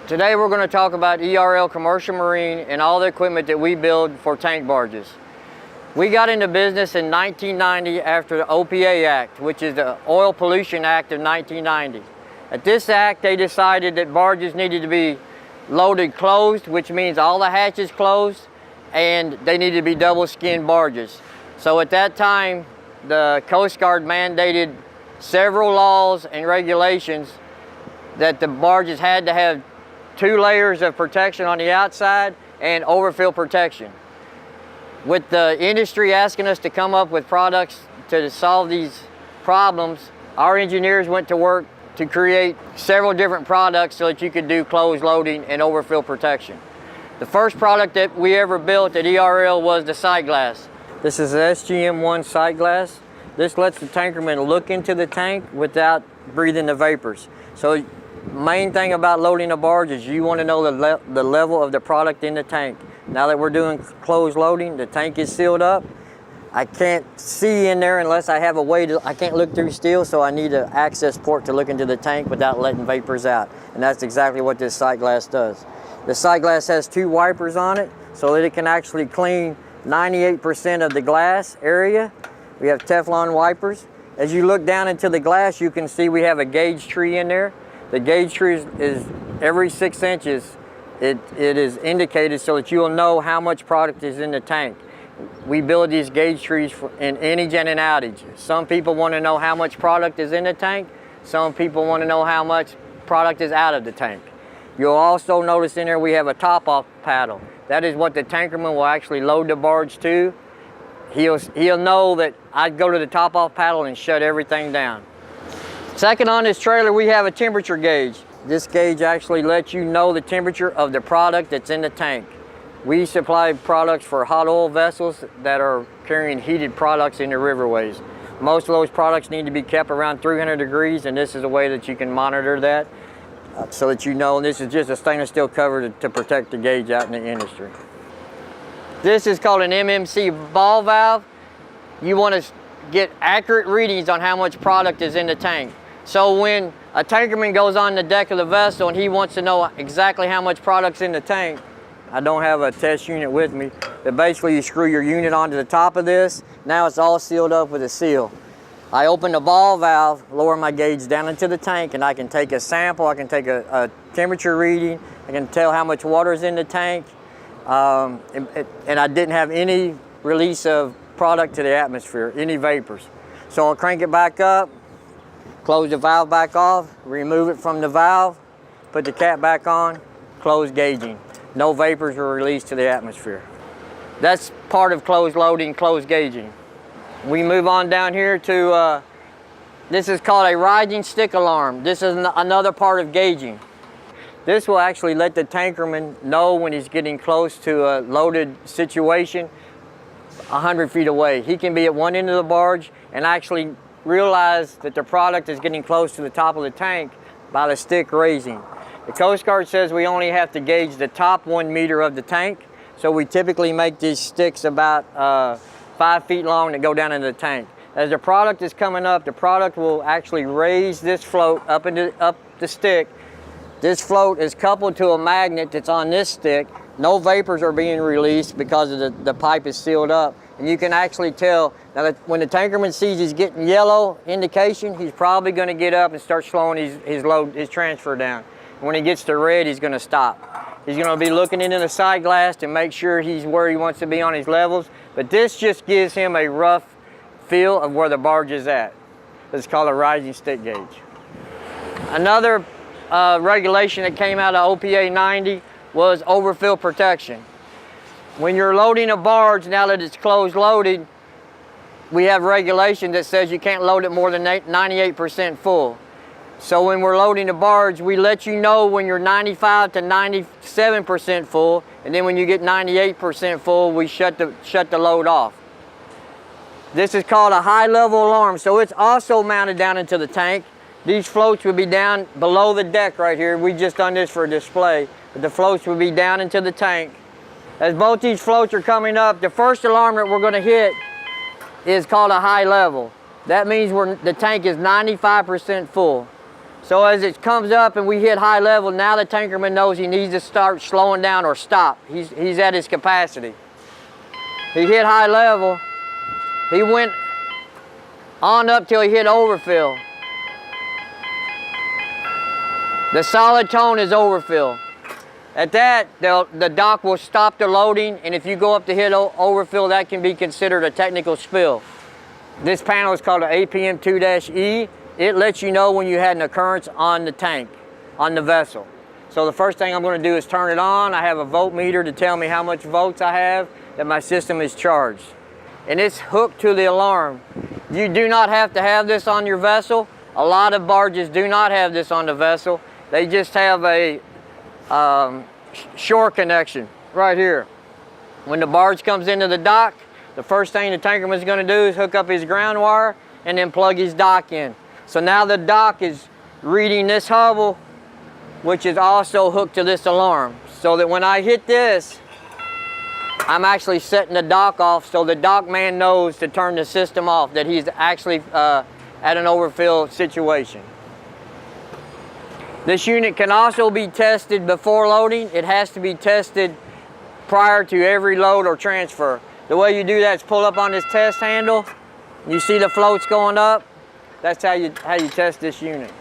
Today we're going to talk about ERL Commercial Marine and all the equipment that we build for tank barges. We got into business in 1990 after the OPA Act, which is the Oil Pollution Act of 1990. At this act, they decided that barges needed to be loaded closed, which means all the hatches closed, and they needed to be double skin barges. So at that time, the Coast Guard mandated several laws and regulations that the barges had to have 2 layers of protection on the outside and overfill protection. With the industry asking us to come up with products to solve these problems, our engineers went to work to create several different products so that you could do closed loading and overfill protection. The first product that we ever built at ERL was the sight glass. This is the SGM1 sight glass. This lets the tankerman look into the tank without breathing the vapors. So main thing about loading a barge is you want to know the level of the product in the tank. Now that we're doing closed loading, the tank is sealed up. I can't see in there unless I have a way to, I can't look through steel, so I need an access port to look into the tank without letting vapors out. And that's exactly what this sight glass does. The sight glass has 2 wipers on it so that it can actually clean 98% of the glass area. We have Teflon wipers. As you look down into the glass, you can see we have a gauge tree in there. The gauge tree is every 6 inches, it is indicated so that you'll know how much product is in the tank. We build these gauge trees in innage and an outage. Some people want to know how much product is in the tank. Some people want to know how much product is out of the tank. You'll also notice in there we have a top-off paddle. That is what the tankerman will actually load the barge to. He'll know that I'd go to the top-off paddle and shut everything down. Second on this trailer, we have a temperature gauge. This gauge actually lets you know the temperature of the product that's in the tank. We supply products for hot oil vessels that are carrying heated products in the riverways. Most of those products need to be kept around 300 degrees, and this is a way that you can monitor that so that you know. And this is just a stainless steel cover to protect the gauge out in the industry. This is called an MMC ball valve. You want to get accurate readings on how much product is in the tank. So when a tankerman goes on the deck of the vessel and he wants to know exactly how much product's in the tank, I don't have a test unit with me, but basically you screw your unit onto the top of this. Now it's all sealed up with a seal. I open the ball valve, lower my gauge down into the tank, and I can take a sample, I can take a temperature reading, I can tell how much water is in the tank, and I didn't have any release of product to the atmosphere, any vapors. So I'll crank it back up, close the valve back off, remove it from the valve, put the cap back on, close gauging. No vapors were released to the atmosphere. That's part of closed loading, closed gauging. We move on down here to, this is called a rising stick alarm. This is another part of gauging. This will actually let the tankerman know when he's getting close to a loaded situation 100 feet away. He can be at one end of the barge and actually realize that the product is getting close to the top of the tank by the stick raising. The Coast Guard says we only have to gauge the top 1 meter of the tank, so we typically make these sticks about 5 feet long that go down into the tank. As the product is coming up, the product will actually raise this float up the stick. This float is coupled to a magnet that's on this stick. No vapors are being released because of the pipe is sealed up. And you can actually tell, now that when the tankerman sees he's getting yellow indication, he's probably going to get up and start slowing his transfer down. When he gets to red, he's going to stop. He's going to be looking into the sight glass to make sure he's where he wants to be on his levels. But this just gives him a rough feel of where the barge is at. It's called a rising stick gauge. Another regulation that came out of OPA 90 was overfill protection. When you're loading a barge, now that it's closed loaded, we have regulation that says you can't load it more than 98% full. So when we're loading the barge, we let you know when you're 95 to 97% full, and then when you get 98% full, we shut the load off. This is called a high level alarm, so it's also mounted down into the tank. These floats would be down below the deck right here. We just done this for a display, but the floats would be down into the tank. As both these floats are coming up, the first alarm that we're going to hit is called a high level. That means the tank is 95% full. So as it comes up and we hit high level, now the tankerman knows he needs to start slowing down or stop. He's at his capacity. He hit high level. He went on up till he hit overfill. The solid tone is overfill. At that, the dock will stop the loading, and if you go up to hit overfill, that can be considered a technical spill. This panel is called an APM2-E. It lets you know when you had an occurrence on the tank, on the vessel. So the first thing I'm going to do is turn it on. I have a voltmeter to tell me how much volts I have, that my system is charged. And it's hooked to the alarm. You do not have to have this on your vessel. A lot of barges do not have this on the vessel. They just have a shore connection right here. When the barge comes into the dock, the first thing the tankerman is going to do is hook up his ground wire and then plug his dock in. So now the dock is reading this hubble, which is also hooked to this alarm, so that when I hit this, I'm actually setting the dock off, so the dock man knows to turn the system off, that he's actually at an overfill situation. This unit can also be tested before loading. It has to be tested prior to every load or transfer. The way you do that is pull up on this test handle. You see the floats going up. That's how you test this unit.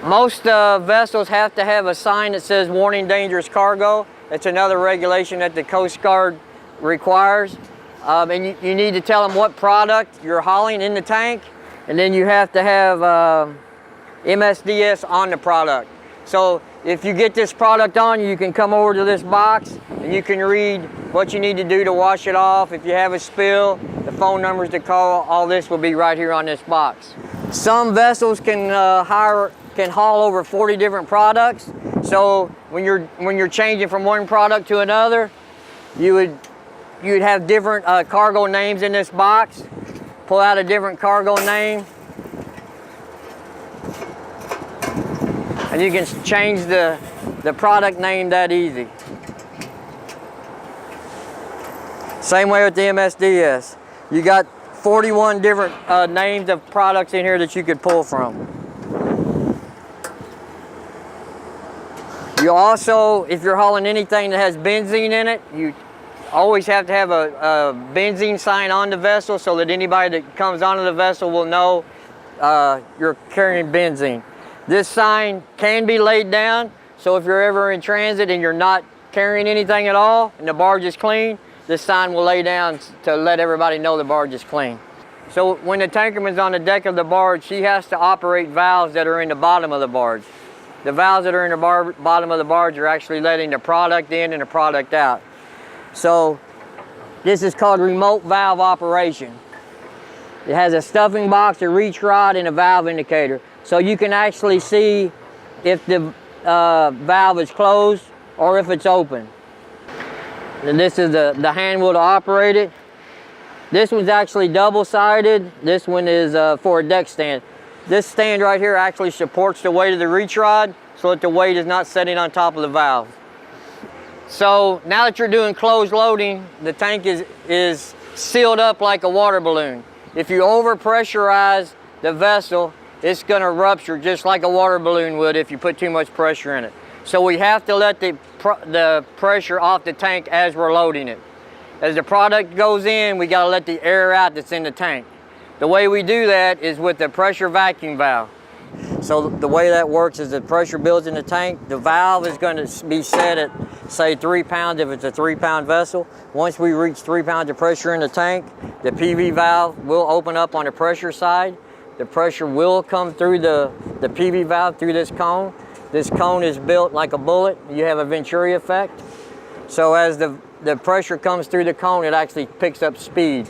Most vessels have to have a sign that says warning dangerous cargo. It's another regulation that the Coast Guard requires. And you need to tell them what product you're hauling in the tank. And then you have to have MSDS on the product. So if you get this product on, you can come over to this box and you can read what you need to do to wash it off. If you have a spill, the phone numbers to call, all this will be right here on this box. Some vessels can haul over 40 different products. So when you're changing from one product to another, you'd have different cargo names in this box. Pull out a different cargo name. And you can change the product name that easy. Same way with the MSDS. You got 41 different names of products in here that you could pull from. You also, if you're hauling anything that has benzene in it, you always have to have a benzene sign on the vessel so that anybody that comes onto the vessel will know you're carrying benzene. This sign can be laid down, so if you're ever in transit and you're not carrying anything at all and the barge is clean, this sign will lay down to let everybody know the barge is clean. So when the tankerman's on the deck of the barge, he has to operate valves that are in the bottom of the barge. The valves that are in the bottom of the barge are actually letting the product in and the product out. So this is called remote valve operation. It has a stuffing box, a reach rod, and a valve indicator. So you can actually see if the valve is closed or if it's open. And this is the hand wheel to operate it. This one's actually double-sided. This one is for a deck stand. This stand right here actually supports the weight of the reach rod so that the weight is not sitting on top of the valve. So now that you're doing closed loading, the tank is sealed up like a water balloon. If you over-pressurize the vessel, it's going to rupture just like a water balloon would if you put too much pressure in it. So we have to let the pressure off the tank as we're loading it. As the product goes in, we got to let the air out that's in the tank. The way we do that is with the pressure vacuum valve. So the way that works is the pressure builds in the tank. The valve is going to be set at, say, 3 pounds if it's a 3-pound vessel. Once we reach 3 pounds of pressure in the tank, the PV valve will open up on the pressure side. The pressure will come through the PV valve through this cone. This cone is built like a bullet. You have a Venturi effect. So as the pressure comes through the cone, it actually picks up speed.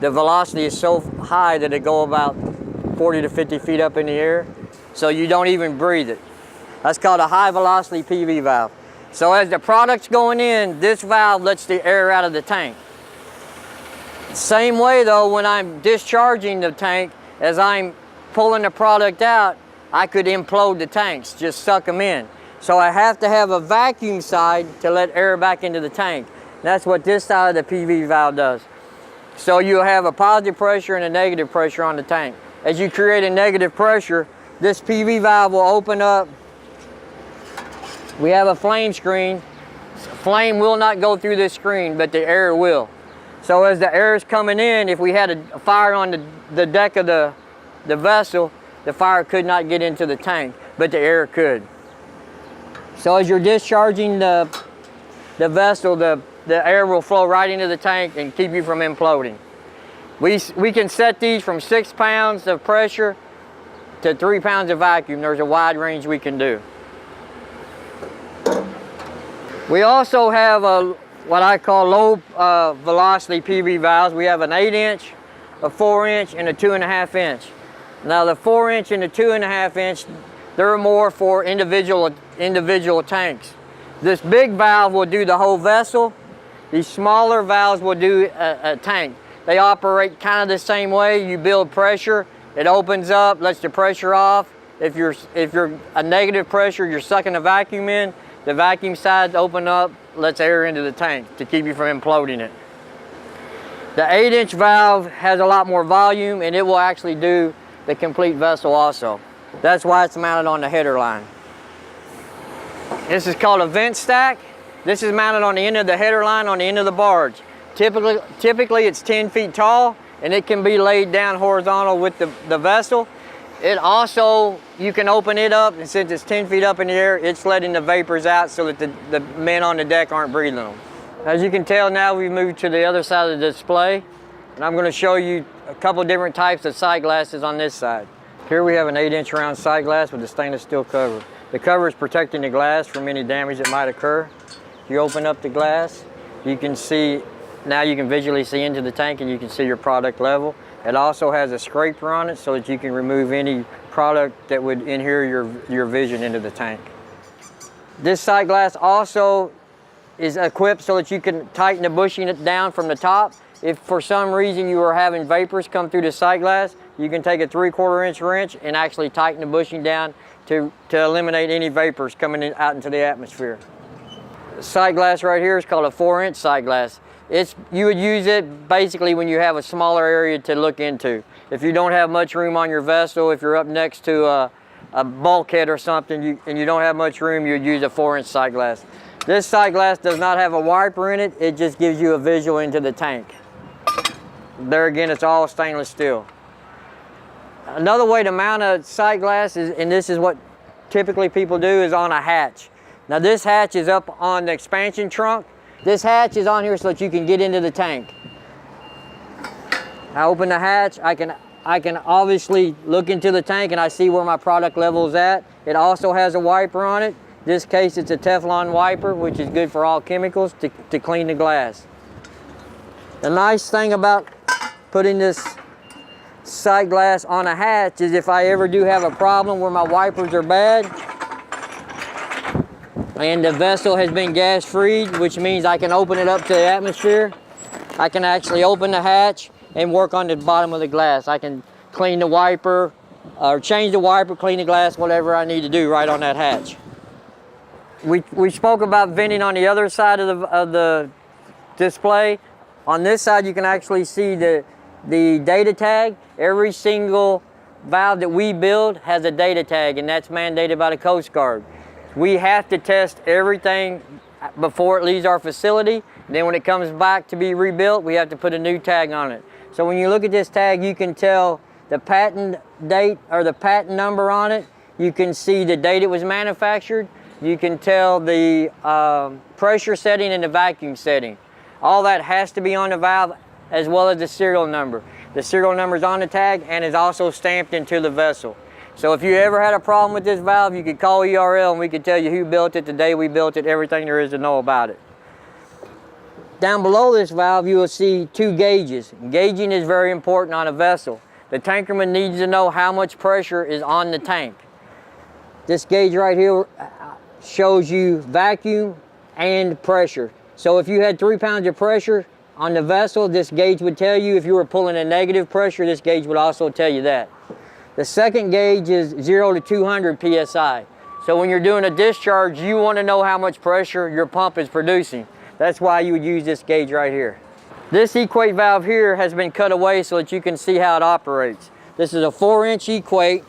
The velocity is so high that it go about 40 to 50 feet up in the air, so you don't even breathe it. That's called a high velocity PV valve. So as the product's going in, this valve lets the air out of the tank. Same way though, when I'm discharging the tank, as I'm pulling the product out, I could implode the tanks, just suck them in. So I have to have a vacuum side to let air back into the tank. That's what this side of the PV valve does. So you'll have a positive pressure and a negative pressure on the tank. As you create a negative pressure, this PV valve will open up. We have a flame screen. Flame will not go through this screen, but the air will. So as the air is coming in, if we had a fire on the deck of the vessel, the fire could not get into the tank, but the air could. So as you're discharging the vessel, the air will flow right into the tank and keep you from imploding. We can set these from 6 pounds of pressure to 3 pounds of vacuum. There's a wide range we can do. We also have what I call low velocity PV valves. We have an 8-inch, a 4-inch, and a 2.5-inch. Now the 4-inch and the 2.5-inch, they're more for individual tanks. This big valve will do the whole vessel. These smaller valves will do a tank. They operate kind of the same way. You build pressure, it opens up, lets the pressure off. If you're a negative pressure, you're sucking the vacuum in. The vacuum side open up, lets air into the tank to keep you from imploding it. The 8-inch valve has a lot more volume, and it will actually do the complete vessel also. That's why it's mounted on the header line. This is called a vent stack. This is mounted on the end of the header line on the end of the barge. Typically it's 10 feet tall, and it can be laid down horizontal with the vessel. It also, you can open it up, and since it's 10 feet up in the air, it's letting the vapors out so that the men on the deck aren't breathing them. As you can tell now, we've moved to the other side of the display, and I'm going to show you a couple different types of sight glasses on this side. Here we have an 8-inch round sight glass with a stainless steel cover. The cover is protecting the glass from any damage that might occur. If you open up the glass, you can see, now you can visually see into the tank and you can see your product level. It also has a scraper on it so that you can remove any product that would adhere your vision into the tank. This sight glass also is equipped so that you can tighten the bushing down from the top. If for some reason you are having vapors come through the sight glass, you can take a 3/4 inch wrench and actually tighten the bushing down to eliminate any vapors coming out into the atmosphere. The sight glass right here is called a 4-inch sight glass. You would use it basically when you have a smaller area to look into. If you don't have much room on your vessel, if you're up next to a bulkhead or something and you don't have much room, you'd use a 4-inch sight glass. This sight glass does not have a wiper in it. It just gives you a visual into the tank. There again, it's all stainless steel. Another way to mount a sight glass is, and this is what typically people do, is on a hatch. Now this hatch is up on the expansion trunk. This hatch is on here so that you can get into the tank. I open the hatch, I can obviously look into the tank and I see where my product level is at. It also has a wiper on it. In this case it's a Teflon wiper, which is good for all chemicals to clean the glass. The nice thing about putting this sight glass on a hatch is if I ever do have a problem where my wipers are bad and the vessel has been gas freed, which means I can open it up to the atmosphere, I can actually open the hatch and work on the bottom of the glass. I can clean the wiper or change the wiper, clean the glass, whatever I need to do right on that hatch. We spoke about venting on the other side of the display. On this side you can actually see the data tag. Every single valve that we build has a data tag, and that's mandated by the Coast Guard. We have to test everything before it leaves our facility. Then when it comes back to be rebuilt, we have to put a new tag on it. So when you look at this tag, you can tell the patent date or the patent number on it. You can see the date it was manufactured. You can tell the pressure setting and the vacuum setting. All that has to be on the valve, as well as the serial number. The serial number is on the tag and is also stamped into the vessel. So if you ever had a problem with this valve, you could call ERL and we could tell you who built it, the day we built it, everything there is to know about it. Down below this valve, you will see 2 gauges. Gauging is very important on a vessel. The tankerman needs to know how much pressure is on the tank. This gauge right here shows you vacuum and pressure. So if you had 3 pounds of pressure on the vessel, this gauge would tell you. If you were pulling a negative pressure, this gauge would also tell you that. The second gauge is 0 to 200 PSI. So when you're doing a discharge, you want to know how much pressure your pump is producing. That's why you would use this gauge right here. This Equate valve here has been cut away so that you can see how it operates. This is a 4-inch Equate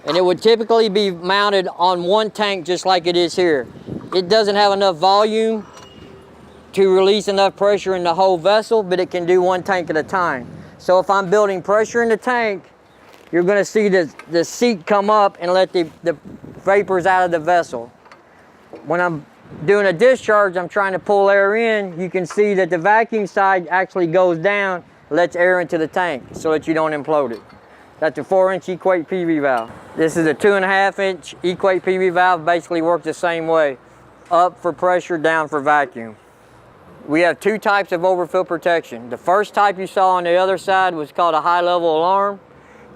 and it would typically be mounted on one tank just like it is here. It doesn't have enough volume to release enough pressure in the whole vessel, but it can do one tank at a time. So if I'm building pressure in the tank, you're going to see the seat come up and let the vapors out of the vessel. When I'm doing a discharge, I'm trying to pull air in. You can see that the vacuum side actually goes down, lets air into the tank so that you don't implode it. That's a 4-inch Equate P-V valve. This is a 2.5-inch Equate P-V valve. Basically works the same way. Up for pressure, down for vacuum. We have two types of overfill protection. The first type you saw on the other side was called a high-level alarm.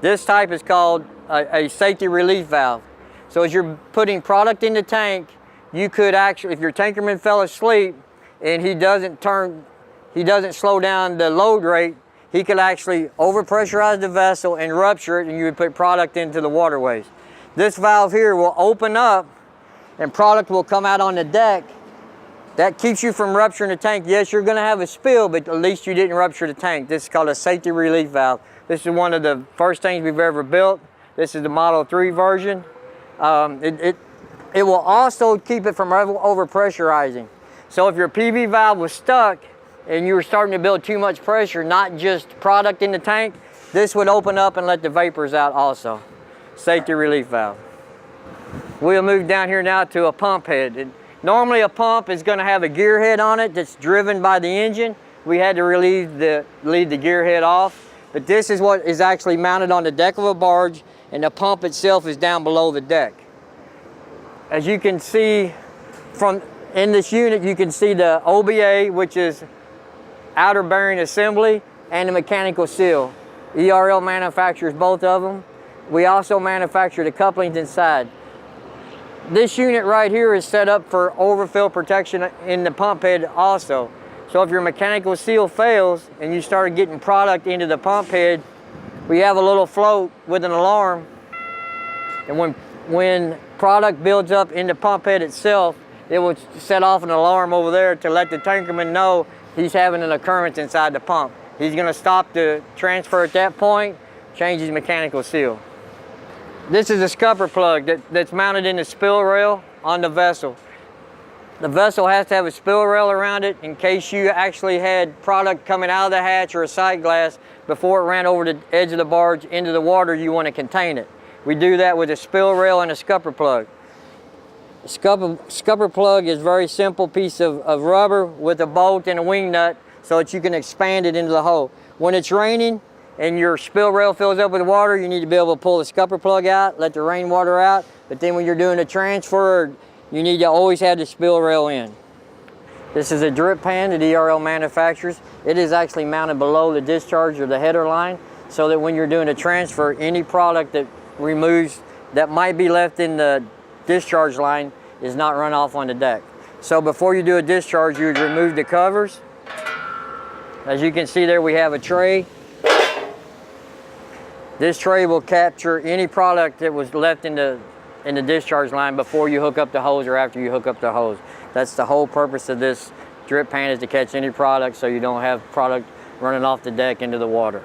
This type is called a safety relief valve. So as you're putting product in the tank, you could actually, if your tankerman fell asleep and he doesn't slow down the load rate, he could actually overpressurize the vessel and rupture it, and you would put product into the waterways. This valve here will open up and product will come out on the deck. That keeps you from rupturing the tank. Yes, you're gonna have a spill, but at least you didn't rupture the tank. This is called a safety relief valve. This is one of the first things we've ever built. This is the Model 3 version. It will also keep it from overpressurizing. So if your PV valve was stuck and you were starting to build too much pressure, not just product in the tank, this would open up and let the vapors out also. Safety relief valve. We'll move down here now to a pump head. Normally a pump is going to have a gear head on it that's driven by the engine. We had to leave the gear head off, but this is what is actually mounted on the deck of a barge, and the pump itself is down below the deck. As you can see in this unit, you can see the OBA, which is outer bearing assembly, and the mechanical seal. ERL manufactures both of them. We also manufacture the couplings inside. This unit right here is set up for overfill protection in the pump head also. So if your mechanical seal fails and you start getting product into the pump head, we have a little float with an alarm. And when product builds up in the pump head itself, it will set off an alarm over there to let the tankerman know he's having an occurrence inside the pump. He's gonna stop the transfer at that point, change his mechanical seal. This is a scupper plug that's mounted in the spill rail on the vessel. The vessel has to have a spill rail around it in case you actually had product coming out of the hatch or a side glass before it ran over the edge of the barge into the water. You want to contain it. We do that with a spill rail and a scupper plug. The scupper plug is a very simple piece of rubber with a bolt and a wing nut so that you can expand it into the hole. When it's raining and your spill rail fills up with water, you need to be able to pull the scupper plug out, let the rainwater out. But then when you're doing a transfer, you need to always have the spill rail in. This is a drip pan that ERL manufactures. It is actually mounted below the discharge or the header line so that when you're doing a transfer, any product that might be left in the discharge line is not run off on the deck. So before you do a discharge, you would remove the covers. As you can see there, we have a tray. This tray will capture any product that was left in the discharge line before you hook up the hose or after you hook up the hose. That's the whole purpose of this drip pan, is to catch any product so you don't have product running off the deck into the water.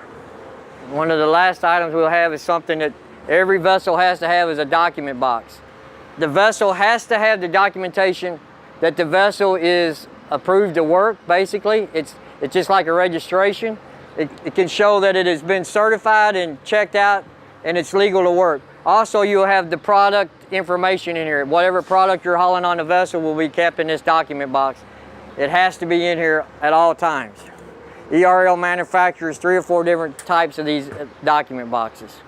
One of the last items we'll have is something that every vessel has to have, is a document box. The vessel has to have the documentation that the vessel is approved to work, basically. It's just like a registration. It can show that it has been certified and checked out and it's legal to work. Also, you'll have the product information in here. Whatever product you're hauling on the vessel will be kept in this document box. It has to be in here at all times. ERL manufactures 3 or 4 different types of these document boxes.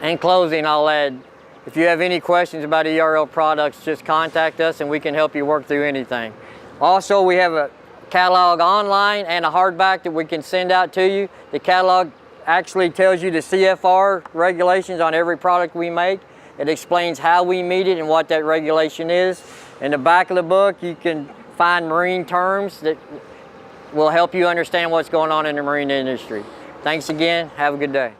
In closing, I'll add, if you have any questions about ERL products, just contact us and we can help you work through anything. Also, we have a catalog online and a hardback that we can send out to you. The catalog actually tells you the CFR regulations on every product we make. It explains how we meet it and what that regulation is. In the back of the book, you can find marine terms that will help you understand what's going on in the marine industry. Thanks again. Have a good day.